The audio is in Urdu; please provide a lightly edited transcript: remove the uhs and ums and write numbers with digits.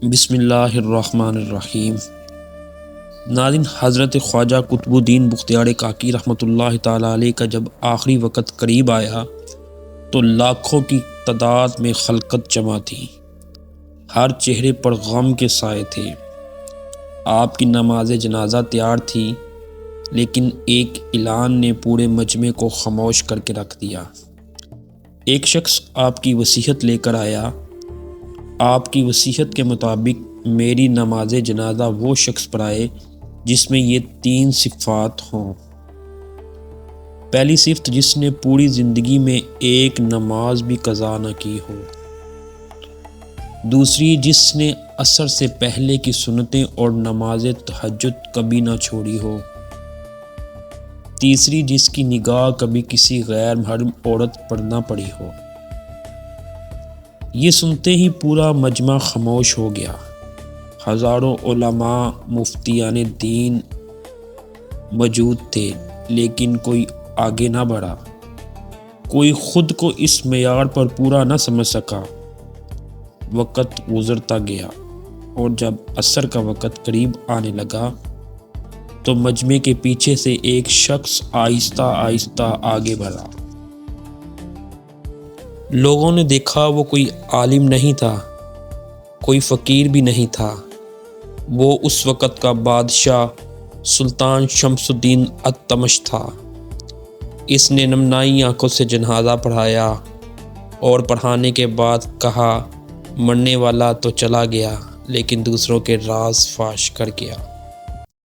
بسم اللہ الرحمن الرحیم۔ ناظرین، حضرت خواجہ قطب الدین بختیار کاکی رحمۃ اللہ تعالیٰ علیہ کا جب آخری وقت قریب آیا تو لاکھوں کی تعداد میں خلقت جمع تھی۔ ہر چہرے پر غم کے سائے تھے۔ آپ کی نماز جنازہ تیار تھی، لیکن ایک اعلان نے پورے مجمع کو خاموش کر کے رکھ دیا۔ ایک شخص آپ کی وصیت لے کر آیا۔ آپ کی وصیت کے مطابق میری نماز جنازہ وہ شخص پڑھائے جس میں یہ 3 صفات ہوں۔ پہلی صفت، جس نے پوری زندگی میں ایک نماز بھی قضا نہ کی ہو۔ دوسری، جس نے عصر سے پہلے کی سنتیں اور نماز تہجد کبھی نہ چھوڑی ہو۔ تیسری، جس کی نگاہ کبھی کسی غیر محرم عورت پر نہ پڑی ہو۔ یہ سنتے ہی پورا مجمع خاموش ہو گیا۔ ہزاروں علماء، مفتیان دین موجود تھے، لیکن کوئی آگے نہ بڑھا۔ کوئی خود کو اس معیار پر پورا نہ سمجھ سکا۔ وقت گزرتا گیا، اور جب عصر کا وقت قریب آنے لگا تو مجمع کے پیچھے سے ایک شخص آہستہ آہستہ آگے بڑھا۔ لوگوں نے دیکھا وہ کوئی عالم نہیں تھا، کوئی فقیر بھی نہیں تھا۔ وہ اس وقت کا بادشاہ سلطان شمس الدین التمش تھا۔ اس نے نمنائی آنکھوں سے جنازہ پڑھایا اور پڑھانے کے بعد کہا، مرنے والا تو چلا گیا، لیکن دوسروں کے راز فاش کر گیا۔